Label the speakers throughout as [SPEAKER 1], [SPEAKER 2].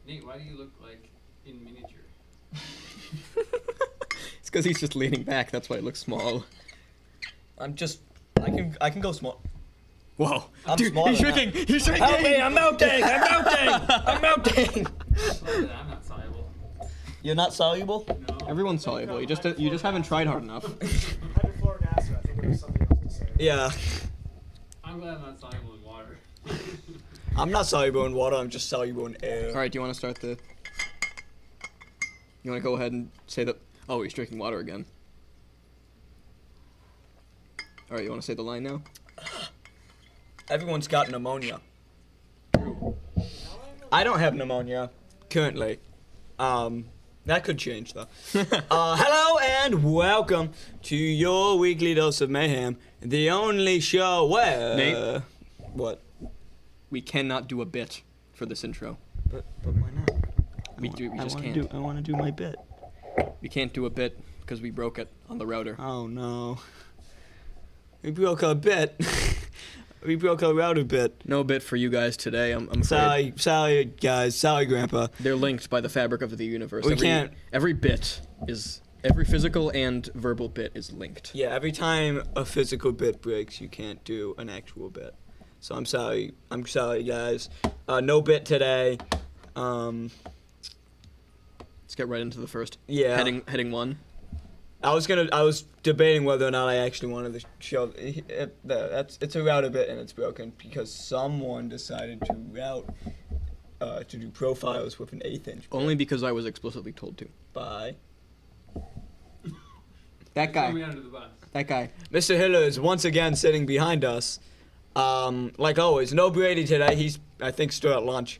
[SPEAKER 1] Nate, why do you look like in miniature?
[SPEAKER 2] It's because he's just leaning back. That's why it looks small.
[SPEAKER 3] I can go small.
[SPEAKER 2] Whoa.
[SPEAKER 3] I'm
[SPEAKER 2] Dude,
[SPEAKER 3] smaller
[SPEAKER 2] he's
[SPEAKER 3] than
[SPEAKER 2] shrinking. He's shrinking.
[SPEAKER 3] Help me! I'm melting! I'm melting! I'm melting!
[SPEAKER 1] I'm not soluble.
[SPEAKER 3] You're not soluble?
[SPEAKER 1] No.
[SPEAKER 2] Everyone's soluble. You just haven't tried hard enough.
[SPEAKER 4] Hydrofluoric acid, I think there's something else to say.
[SPEAKER 3] Yeah.
[SPEAKER 1] I'm glad I'm not soluble in water.
[SPEAKER 3] I'm not soluble in water, I'm just soluble in air.
[SPEAKER 2] All right. Do you want to start the? You want to go ahead and say that? Oh, he's drinking water again. All right. You want to say the line now?
[SPEAKER 3] Everyone's got pneumonia. I don't have pneumonia, currently. That could change, though. Hello and welcome to your weekly dose of mayhem, the only show where...
[SPEAKER 2] Nate?
[SPEAKER 3] What?
[SPEAKER 2] We cannot do a bit for this intro.
[SPEAKER 3] But why not?
[SPEAKER 2] We just can't.
[SPEAKER 3] I want to do my bit.
[SPEAKER 2] We can't do a bit because we broke it on the router.
[SPEAKER 3] Oh, no. We broke our bit. We broke our router bit.
[SPEAKER 2] No bit for you guys today. I'm afraid.
[SPEAKER 3] Sorry, guys. Sorry, Grandpa.
[SPEAKER 2] They're linked by the fabric of the universe.
[SPEAKER 3] We can't.
[SPEAKER 2] Every bit is every physical and verbal bit is linked.
[SPEAKER 3] Yeah, every time a physical bit breaks, you can't do an actual bit. So I'm sorry. I'm sorry, guys. No bit today.
[SPEAKER 2] Let's get right into the first.
[SPEAKER 3] Yeah.
[SPEAKER 2] Heading one.
[SPEAKER 3] I was debating whether or not I actually wanted to show. It's a router bit and it's broken because someone decided to to do profiles with an 1/8 inch.
[SPEAKER 2] Only because I was explicitly told to.
[SPEAKER 3] By
[SPEAKER 2] That
[SPEAKER 1] Throw me
[SPEAKER 2] guy.
[SPEAKER 1] under the bus.
[SPEAKER 2] That guy.
[SPEAKER 3] Mr. Hiller is once again sitting behind us. Like always, no Brady today. He's, I think, still at lunch.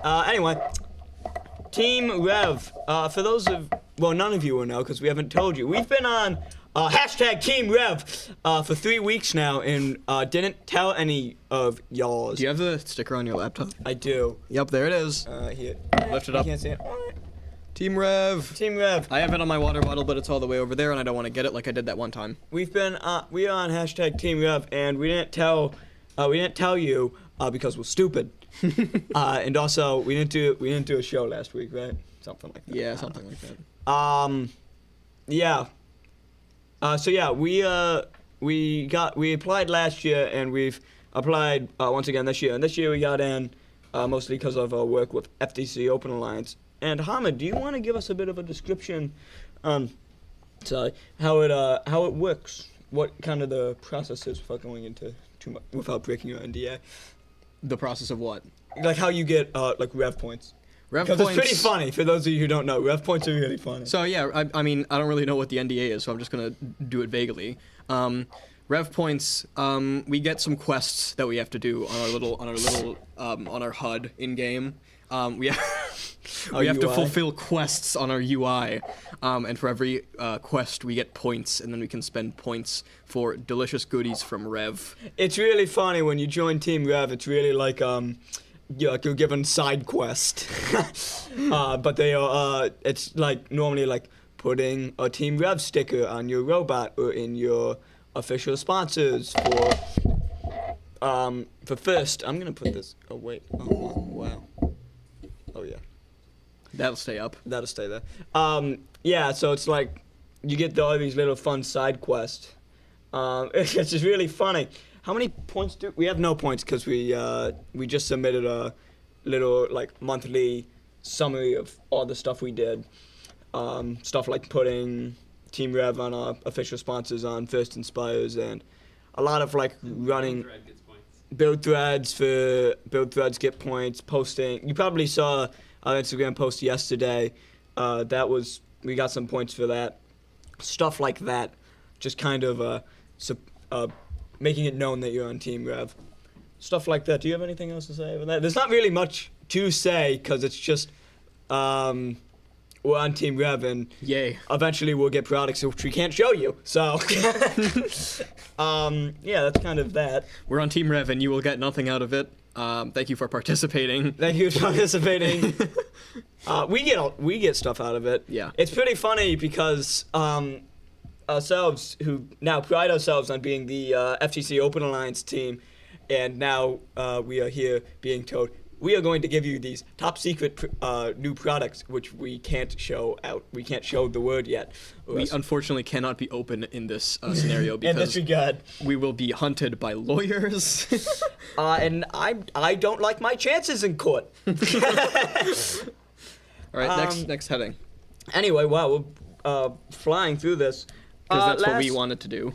[SPEAKER 3] Anyway, Team Rev. For those of, well, none of you will know because we haven't told you. We've been on hashtag Team Rev for 3 weeks now and didn't tell any of y'all.
[SPEAKER 2] Do you have the sticker on your laptop?
[SPEAKER 3] I do.
[SPEAKER 2] Yep, there it is.
[SPEAKER 3] Here.
[SPEAKER 2] Lift it
[SPEAKER 3] I
[SPEAKER 2] up.
[SPEAKER 3] can't see it.
[SPEAKER 2] Team Rev.
[SPEAKER 3] Team Rev.
[SPEAKER 2] I have it on my water bottle, but it's all the way over there, and I don't want to get it like I did that one time.
[SPEAKER 3] We've been we are on hashtag Team Rev, and we didn't tell you because we're stupid, and also we didn't do a show last week, right? Something like that.
[SPEAKER 2] Yeah, something like that.
[SPEAKER 3] Yeah. So yeah, we applied last year, and we've applied once again this year, and this year we got in mostly because of our work with FTC Open Alliance. And Hamid, do you want to give us a bit of a description, sorry, how it works? What kind of the process is without going into too much, without breaking your NDA?
[SPEAKER 2] The process of what?
[SPEAKER 3] Like how you get like rev points.
[SPEAKER 2] Rev
[SPEAKER 3] Because
[SPEAKER 2] points.
[SPEAKER 3] it's pretty funny for those of you who don't know. Rev points are really funny.
[SPEAKER 2] So yeah, I mean, I don't really know what the NDA is, so I'm just gonna do it vaguely. Rev points. We get some quests that we have to do on our HUD in game. We have to fulfill quests on our UI, and for every quest we get points, and then we can spend points for delicious goodies from Rev.
[SPEAKER 3] It's really funny when you join Team Rev. It's really like you're given side quest, but they are it's like normally like putting a Team Rev sticker on your robot or in your official sponsors for first. I'm gonna put this. Oh wait. Oh wow. Oh yeah.
[SPEAKER 2] That'll stay up.
[SPEAKER 3] That'll stay there. Yeah, so it's like you get all these little fun side quests. It's just really funny. How many points do we have? No points because we just submitted a little like monthly summary of all the stuff we did. Stuff like putting Team Rev on our official sponsors on First Inspires and a lot of like running.
[SPEAKER 1] Thread gets points.
[SPEAKER 3] Build threads get points. Posting. You probably saw our Instagram post yesterday. We got some points for that. Stuff like that. Just kind of making it known that you're on Team Rev. Stuff like that. Do you have anything else to say about that? There's not really much to say because it's just we're on Team Rev and
[SPEAKER 2] Yay.
[SPEAKER 3] eventually we'll get products which we can't show you. So yeah, that's kind of that.
[SPEAKER 2] We're on Team Rev, and you will get nothing out of it. Thank you for participating.
[SPEAKER 3] Thank you for participating. We get stuff out of it.
[SPEAKER 2] Yeah.
[SPEAKER 3] It's pretty funny because ourselves, who now pride ourselves on being the FTC Open Alliance team, and now we are here being told, we are going to give you these top secret new products, which we can't show out. We can't show the word yet.
[SPEAKER 2] We unfortunately cannot be open in this scenario
[SPEAKER 3] in this
[SPEAKER 2] because
[SPEAKER 3] regard.
[SPEAKER 2] we will be hunted by lawyers.
[SPEAKER 3] And I don't like my chances in court.
[SPEAKER 2] All right, next heading.
[SPEAKER 3] Anyway, wow, we're flying through this.
[SPEAKER 2] Because that's what we wanted to do.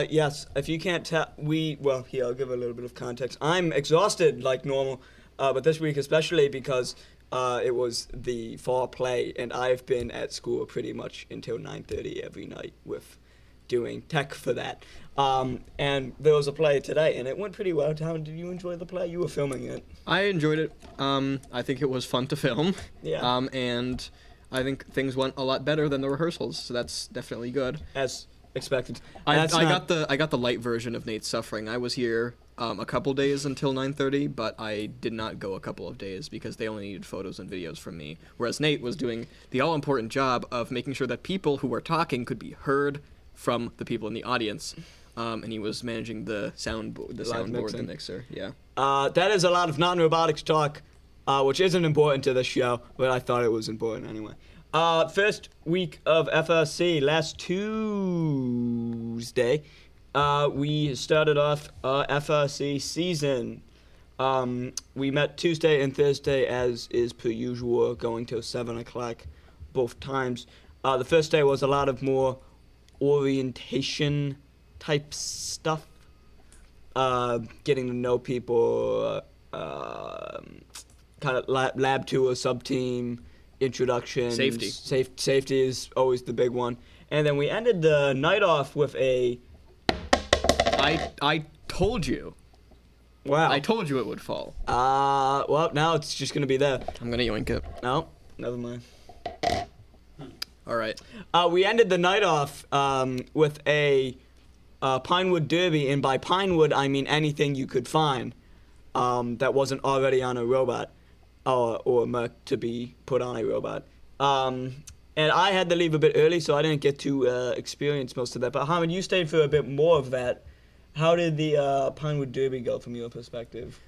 [SPEAKER 3] Yes, if you can't tell, here, I'll give a little bit of context. I'm exhausted like normal, but this week especially because it was the fall play, and I've been at school pretty much until 9:30 every night with doing tech for that. And there was a play today, and it went pretty well. Tom, did you enjoy the play? You were filming it.
[SPEAKER 2] I enjoyed it. I think it was fun to film.
[SPEAKER 3] Yeah.
[SPEAKER 2] And I think things went a lot better than the rehearsals, so that's definitely good.
[SPEAKER 3] As expected.
[SPEAKER 2] I got the light version of Nate's Suffering. I was here a couple days until 9:30, but I did not go a couple of days because they only needed photos and videos from me. Whereas Nate was doing the all-important job of making sure that people who were talking could be heard from the people in the audience, and he was managing the soundboard, the mixer. Yeah.
[SPEAKER 3] That is a lot of non-robotics talk, which isn't important to the show, but I thought it was important anyway. First week of FRC, last Tuesday, we started off our FRC season. We met Tuesday and Thursday as is per usual, going till 7 o'clock both times. The first day was a lot of more orientation type stuff, getting to know people, kind of lab tour, sub-team, introductions. Safety is always the big one. And then we ended the night off with a...
[SPEAKER 2] I told you.
[SPEAKER 3] Wow.
[SPEAKER 2] I told you it would fall.
[SPEAKER 3] Well, now it's just going to be there.
[SPEAKER 2] I'm going to yoink it.
[SPEAKER 3] No, never mind.
[SPEAKER 2] All right.
[SPEAKER 3] We ended the night off with a Pinewood Derby, and by Pinewood I mean anything you could find that wasn't already on a robot or meant to be put on a robot. And I had to leave a bit early, so I didn't get to experience most of that. But Hamid, you stayed for a bit more of that. How did the Pinewood Derby go from your perspective?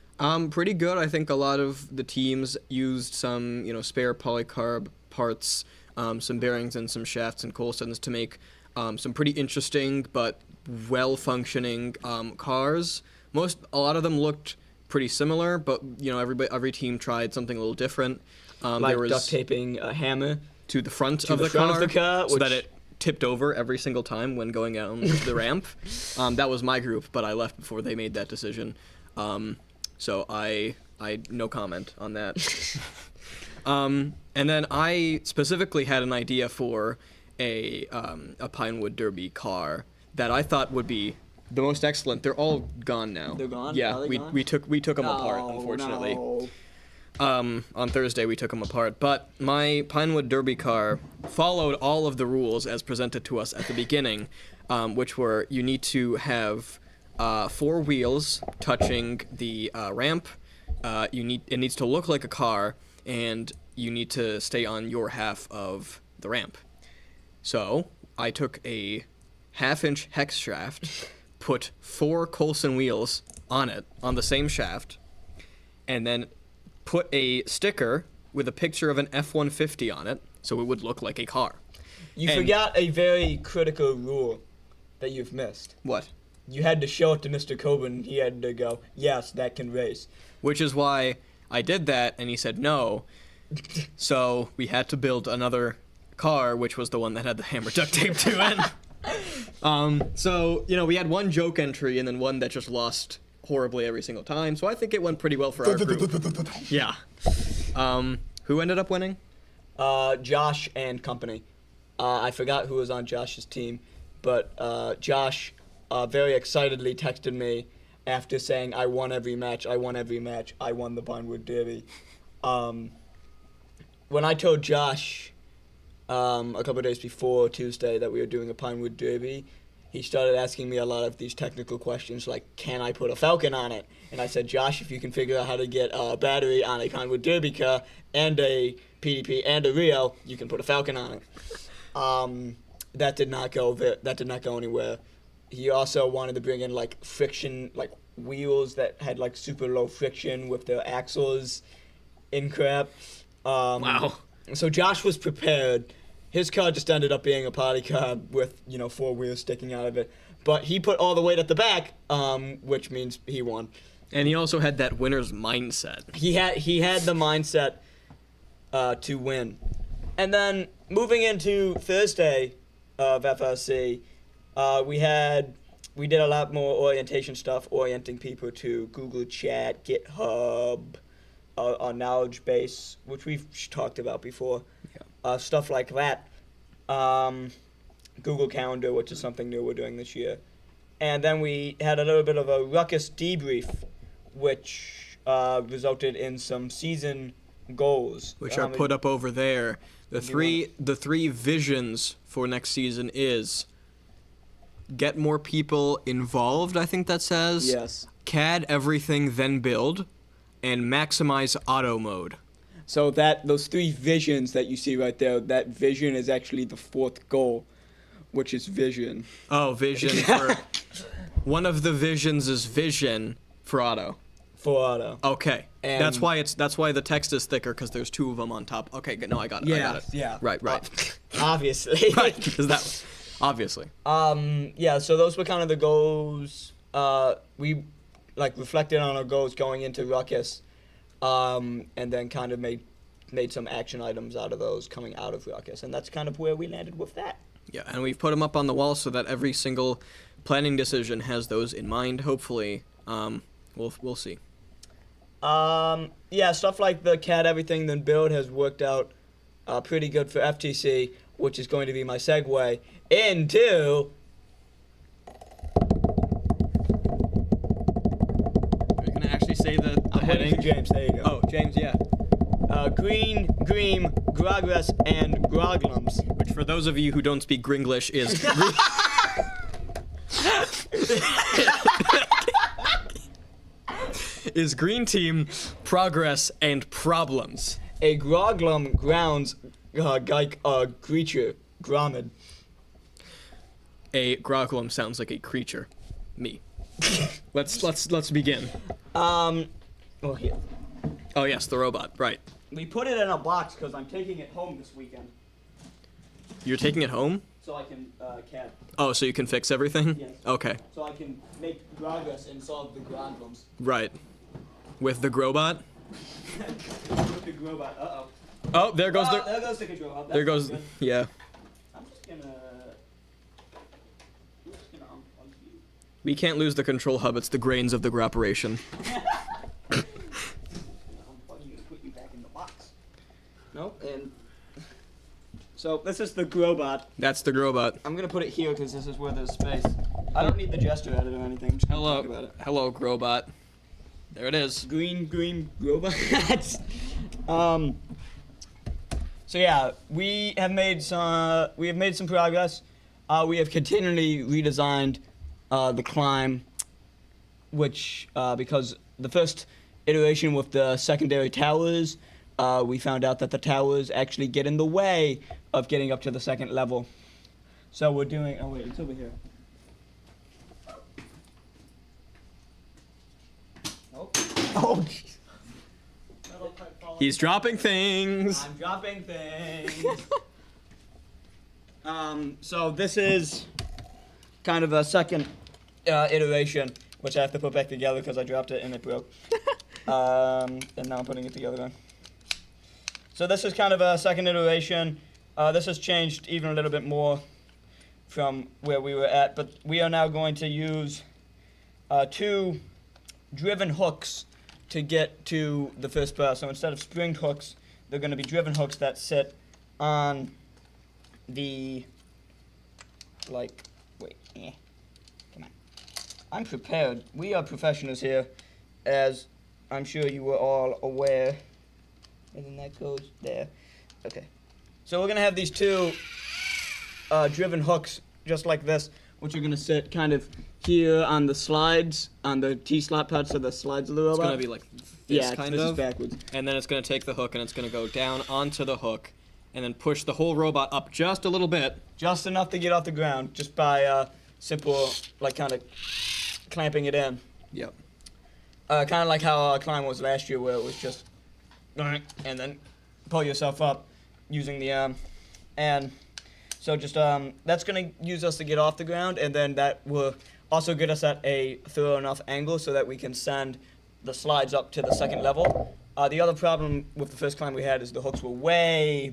[SPEAKER 2] Pretty good. I think a lot of the teams used some, spare polycarb parts, some bearings and some shafts and Coulsons to make some pretty interesting but well-functioning cars. A lot of them looked pretty similar, but every team tried something a little different.
[SPEAKER 3] Like duct taping a hammer
[SPEAKER 2] to the front of the car, so that it tipped over every single time when going down the ramp. That was my group, but I left before they made that decision. So I no comment on that. And then I specifically had an idea for a Pinewood Derby car that I thought would be the most excellent. They're all gone now.
[SPEAKER 3] They're gone?
[SPEAKER 2] Yeah,
[SPEAKER 3] Are they
[SPEAKER 2] we took them apart, unfortunately.
[SPEAKER 3] No.
[SPEAKER 2] On Thursday we took them apart, but my Pinewood Derby car followed all of the rules as presented to us at the beginning, which were you need to have 4 wheels touching the ramp. It needs to look like a car, and you need to stay on your half of the ramp. So I took a 1/2-inch hex shaft, put 4 Coulson wheels on it on the same shaft, and then put a sticker with a picture of an F-150 on it, so it would look like a car.
[SPEAKER 3] You forgot a very critical rule that you've missed.
[SPEAKER 2] What?
[SPEAKER 3] You had to show it to Mr. Coburn. He had to go, yes, that can race.
[SPEAKER 2] Which is why I did that, and he said no. So we had to build another car, which was the one that had the hammer duct tape to it. So, we had one joke entry and then one that just lost horribly every single time. So I think it went pretty well for our group. Yeah. Who ended up winning?
[SPEAKER 3] Josh and company. I forgot who was on Josh's team, but Josh very excitedly texted me after saying, I won every match, I won the Pinewood Derby. When I told Josh a couple of days before Tuesday that we were doing a Pinewood Derby, he started asking me a lot of these technical questions like, can I put a Falcon on it? And I said, Josh, if you can figure out how to get a battery on a Pinewood Derby car and a PDP and a Rio, you can put a Falcon on it. That did not go anywhere. He also wanted to bring in friction, wheels that had super low friction with their axles, in crap.
[SPEAKER 2] Wow.
[SPEAKER 3] So Josh was prepared. His car just ended up being a party car with 4 wheels sticking out of it. But he put all the weight at the back, which means he won.
[SPEAKER 2] And he also had that winner's mindset.
[SPEAKER 3] He had the mindset to win. And then moving into Thursday of FRC, we did a lot more orientation stuff, orienting people to Google Chat, GitHub, our knowledge base, which we've talked about before.
[SPEAKER 2] Yeah.
[SPEAKER 3] Stuff like that. Google Calendar, which is something new we're doing this year. And then we had a little bit of a ruckus debrief, which resulted in some season goals.
[SPEAKER 2] Which are put up over there. The three visions for next season is get more people involved, I think that says.
[SPEAKER 3] Yes.
[SPEAKER 2] CAD everything, then build, and maximize auto mode.
[SPEAKER 3] So those 3 visions that you see right there, that vision is actually the 4th goal, which is vision.
[SPEAKER 2] Oh, vision for... One of the visions is vision for auto.
[SPEAKER 3] For auto.
[SPEAKER 2] Okay.
[SPEAKER 3] And
[SPEAKER 2] that's why the text is thicker, because there's 2 of them on top. Okay, good. No, I got it. I got it.
[SPEAKER 3] Yeah.
[SPEAKER 2] Right.
[SPEAKER 3] Obviously.
[SPEAKER 2] Right, because that... Obviously.
[SPEAKER 3] Yeah, so those were kind of the goals. We reflected on our goals going into Ruckus, and then kind of made some action items out of those coming out of Ruckus, and that's kind of where we landed with that.
[SPEAKER 2] Yeah, and we've put them up on the wall so that every single planning decision has those in mind. Hopefully, we'll see.
[SPEAKER 3] Yeah, stuff like the CAD everything then build has worked out pretty good for FTC, which is going to be my segue into...
[SPEAKER 2] Are you gonna actually say the
[SPEAKER 3] heading?
[SPEAKER 2] heading?
[SPEAKER 3] James, there you go.
[SPEAKER 2] Oh, James, yeah.
[SPEAKER 3] Green, Greem, Grogress, and Groglums.
[SPEAKER 2] Which, for those of you who don't speak Gringlish, is... is Green Team, Progress, and Problems.
[SPEAKER 3] A Groglum grounds creature, Gromid.
[SPEAKER 2] A Groglum sounds like a creature. Me. Let's begin.
[SPEAKER 3] Well, here.
[SPEAKER 2] Oh yes, the robot. Right.
[SPEAKER 3] We put it in a box because I'm taking it home this weekend,
[SPEAKER 2] You're taking it home?
[SPEAKER 3] so I can CAD.
[SPEAKER 2] Oh, so you can fix everything?
[SPEAKER 3] Yes.
[SPEAKER 2] Okay.
[SPEAKER 3] So I can make progress and solve the Groglums.
[SPEAKER 2] Right. With the Grobot?
[SPEAKER 3] With the Grobot. Uh-oh.
[SPEAKER 2] Oh, there goes the...
[SPEAKER 3] There goes the control hub.
[SPEAKER 2] There
[SPEAKER 3] That's
[SPEAKER 2] goes...
[SPEAKER 3] good.
[SPEAKER 2] Yeah.
[SPEAKER 3] I'm just gonna unplug you.
[SPEAKER 2] We can't lose the control hub. It's the grains of the Groperation.
[SPEAKER 3] Unplug you and put you back in the box. Nope. And so this is the Grobot.
[SPEAKER 2] That's the Grobot.
[SPEAKER 3] I'm gonna put it here because this is where there's space. I don't need the gesture edit or anything. I'm just gonna talk about it.
[SPEAKER 2] Hello, Grobot. There it is.
[SPEAKER 3] Green Grobot. So yeah, we have made some progress. We have continually redesigned the climb, which because the first iteration with the secondary towers, we found out that the towers actually get in the way of getting up to the second level. So we're doing. Oh wait, it's over here. Oh. Jeez.
[SPEAKER 2] He's dropping things.
[SPEAKER 3] I'm dropping things. So this is kind of a second iteration, which I have to put back together because I dropped it and it broke. And now I'm putting it together again. So this is kind of a second iteration. This has changed even a little bit more from where we were at, but we are now going to use 2 driven hooks to get to the first bar. So instead of springed hooks, they're going to be driven hooks that sit on the, come on. I'm prepared. We are professionals here, as I'm sure you were all aware. And then that goes there. Okay. So we're going to have these 2 driven hooks, just like this, which are going to sit kind of here on the slides, on the T-slot parts of the slides of the robot.
[SPEAKER 2] It's going to be like this kind
[SPEAKER 3] this
[SPEAKER 2] of.
[SPEAKER 3] is backwards.
[SPEAKER 2] And then it's going to take the hook and it's going to go down onto the hook and then push the whole robot up just a little bit.
[SPEAKER 3] Just enough to get off the ground, just by simple, kind of clamping it in.
[SPEAKER 2] Yep.
[SPEAKER 3] Kind of like how our climb was last year, where it was just and then pull yourself up using the arm. And so just that's gonna use us to get off the ground, and then that will also get us at a thorough enough angle so that we can send the slides up to the second level. The other problem with the first climb we had is the hooks were way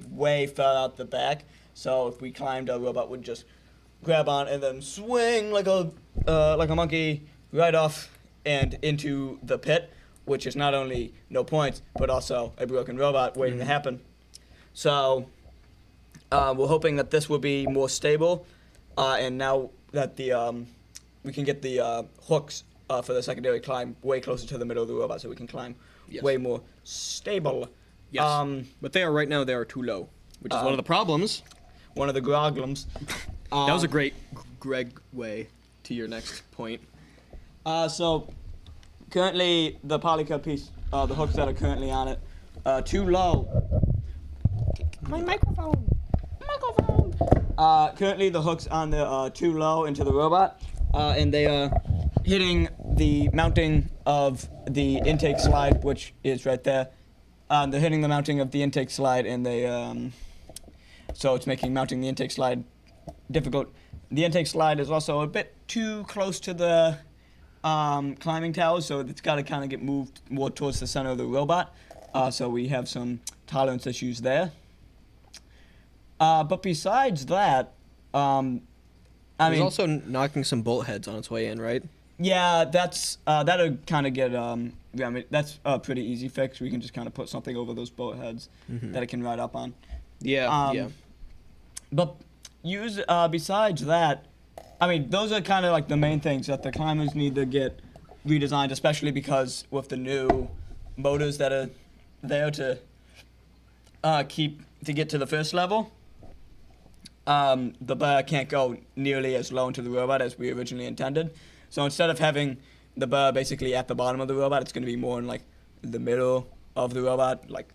[SPEAKER 3] far out the back. So if we climbed, our robot would just grab on and then swing like a monkey right off and into the pit, which is not only no points but also a broken robot waiting to happen. So we're hoping that this will be more stable, and now that the we can get the hooks for the secondary climb way closer to the middle of the robot, so we can climb way more stable.
[SPEAKER 2] Yes. But they are right now. They are too low, which is one of the problems.
[SPEAKER 3] One of the groglums.
[SPEAKER 2] That was a great Greg way to your next point.
[SPEAKER 3] So currently the polycub piece, the hooks that are currently on it, too low. My microphone. Currently the hooks on there are too low into the robot, and they are hitting the mounting of the intake slide, which is right there. They're hitting the mounting of the intake slide, and they so it's making mounting the intake slide difficult. The intake slide is also a bit too close to the climbing tower, so it's got to kind of get moved more towards the center of the robot. So we have some tolerance issues there. But besides that,
[SPEAKER 2] It's also knocking some bolt heads on its way in, right?
[SPEAKER 3] Yeah, that'll kind of get that's a pretty easy fix. We can just kind of put something over those bolt heads that it can ride up on.
[SPEAKER 2] Yeah.
[SPEAKER 3] But besides that, I mean, those are kind of like the main things that the climbers need to get redesigned, especially because with the new motors that are there to get to the first level, the bar can't go nearly as low into the robot as we originally intended. So instead of having the bar basically at the bottom of the robot, it's going to be more in like the middle of the robot, like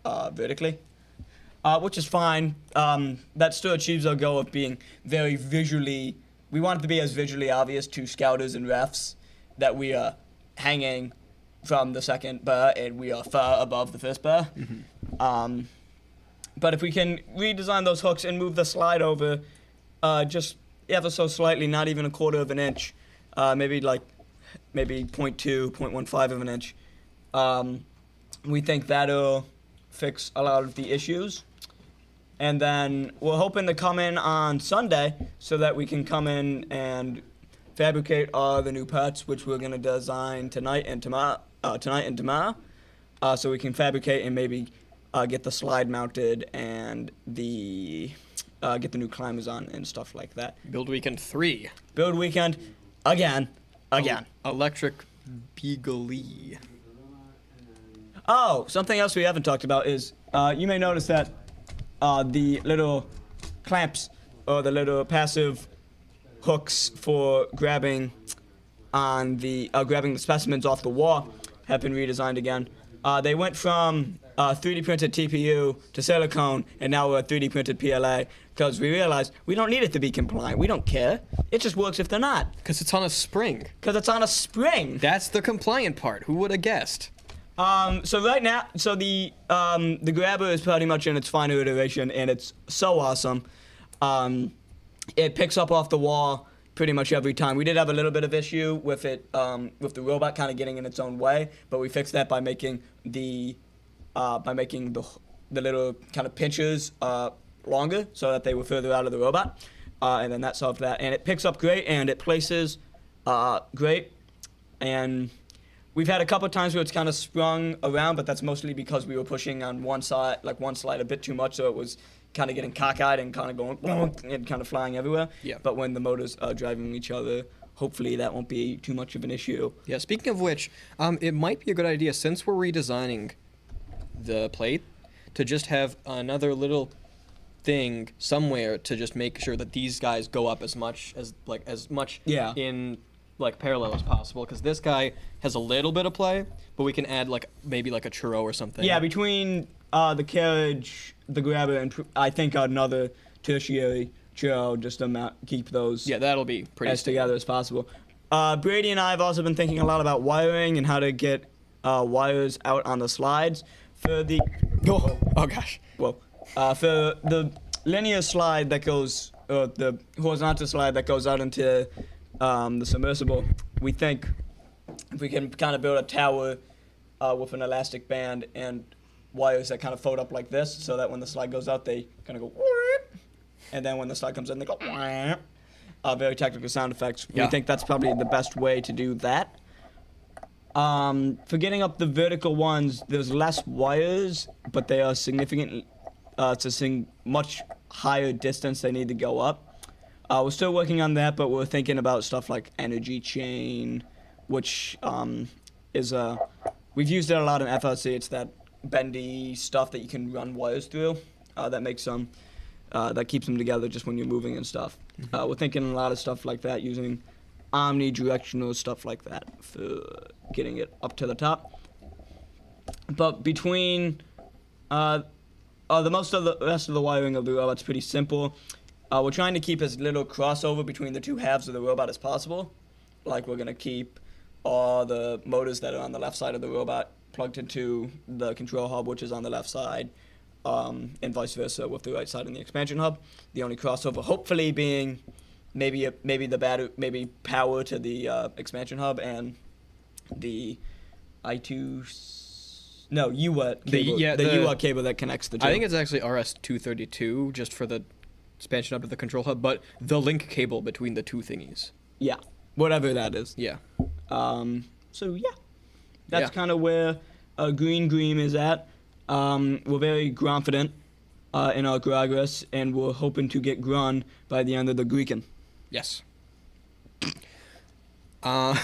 [SPEAKER 3] vertically. Which is fine. That still achieves our goal of being very visually. We want it to be as visually obvious to scouters and refs that we are hanging from the second bar and we are far above the first bar. But if we can redesign those hooks and move the slide over just ever so slightly, not even a quarter of an inch, maybe 0.2, 0.15 of an inch, we think that'll fix a lot of the issues. And then we're hoping to come in on Sunday so that we can come in and fabricate all the new parts, which we're going to design tonight and tomorrow. So we can fabricate and maybe get the slide mounted and get the new climbers on and stuff like that.
[SPEAKER 2] Build Weekend 3.
[SPEAKER 3] Build Weekend again.
[SPEAKER 2] Electric Beagle-y.
[SPEAKER 3] Oh, something else we haven't talked about is you may notice that the little clamps or the little passive hooks for grabbing the specimens off the wall have been redesigned again. They went from 3D printed TPU to silicone, and now we're a 3D printed PLA because we realized we don't need it to be compliant. We don't care. It just works if they're not.
[SPEAKER 2] Because it's on a spring.
[SPEAKER 3] Because it's on a spring.
[SPEAKER 2] That's the compliant part. Who would have guessed?
[SPEAKER 3] So right now, the grabber is pretty much in its final iteration, and it's so awesome. It picks up off the wall pretty much every time. We did have a little bit of issue with it, with the robot kind of getting in its own way, but we fixed that by making the little kind of pinches longer so that they were further out of the robot, and then that solved that. And it picks up great, and it places great, and we've had a couple of times where it's kind of sprung around, but that's mostly because we were pushing on one slide a bit too much, so it was kind of getting cockeyed and kind of going and kind of flying everywhere.
[SPEAKER 2] Yeah.
[SPEAKER 3] But when the motors are driving each other, hopefully that won't be too much of an issue.
[SPEAKER 2] Yeah, speaking of which, it might be a good idea, since we're redesigning the plate, to just have another little thing somewhere to just make sure that these guys go up as much in parallel as possible, because this guy has a little bit of play, but we can add maybe a churro or something.
[SPEAKER 3] Yeah, between the carriage, the grabber, and I think another tertiary churro, just to keep those
[SPEAKER 2] that'll be pretty
[SPEAKER 3] as together as possible. Brady and I have also been thinking a lot about wiring and how to get wires out on the slides. for the
[SPEAKER 2] Oh gosh.
[SPEAKER 3] for the linear slide that goes, the horizontal slide that goes out into the submersible, we think if we can kind of build a tower with an elastic band and wires that kind of fold up like this, so that when the slide goes out, they kind of go, and then when the slide comes in, they go. Very technical sound effects.
[SPEAKER 2] Yeah.
[SPEAKER 3] We think that's probably the best way to do that. For getting up the vertical ones, there's less wires, but they are significant. It's a much higher distance they need to go up. We're still working on that, but we're thinking about stuff like energy chain, which is we've used it a lot in FRC. It's that bendy stuff that you can run wires through. That makes them. That keeps them together just when you're moving and stuff. We're thinking a lot of stuff like that, using omnidirectional stuff like that for getting it up to the top. But between the most of the rest of the wiring of the robot's pretty simple. We're trying to keep as little crossover between the two halves of the robot as possible. Like we're gonna keep all the motors that are on the left side of the robot plugged into the control hub, which is on the left side. And vice versa with the right side in the expansion hub. The only crossover, hopefully, being maybe the battery, maybe power to the expansion hub and the UART cable, the UART cable that connects the two.
[SPEAKER 2] I think it's actually RS-232 just for the expansion hub to the control hub, but the link cable between the two thingies.
[SPEAKER 3] Yeah, whatever that is.
[SPEAKER 2] Yeah.
[SPEAKER 3] So yeah, that's
[SPEAKER 2] Yeah.
[SPEAKER 3] kind of where Green Dream is at. We're very confident in our progress, and we're hoping to get Grun by the end of the Greekin.
[SPEAKER 2] Yes. I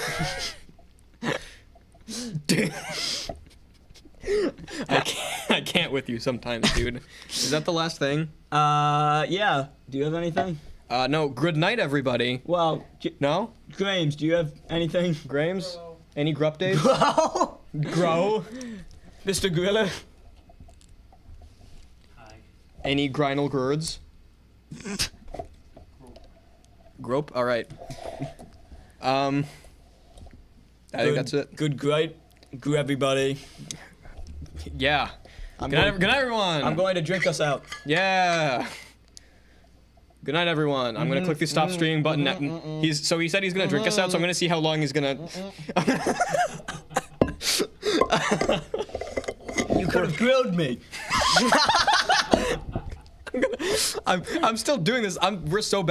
[SPEAKER 2] can't with you sometimes, dude. Is that the last thing?
[SPEAKER 3] Yeah. Do you have anything?
[SPEAKER 2] No. Good night, everybody.
[SPEAKER 3] Well,
[SPEAKER 2] No?
[SPEAKER 3] Grames, do you have anything?
[SPEAKER 2] Grames? Any grup days?
[SPEAKER 3] Grow?
[SPEAKER 2] Grow?
[SPEAKER 3] Mr. Gorilla?
[SPEAKER 1] Hi.
[SPEAKER 2] Any grinal girds? Grope? Alright. I think that's it.
[SPEAKER 3] Good, great. Good, everybody.
[SPEAKER 2] Yeah. Good night, everyone.
[SPEAKER 3] I'm going to drink us out.
[SPEAKER 2] Yeah. Good night, everyone. I'm gonna click the stop streaming button. He said he's gonna drink us out, so I'm gonna see how long he's gonna.
[SPEAKER 3] You could have grilled me.
[SPEAKER 2] I'm still doing this. We're so bad.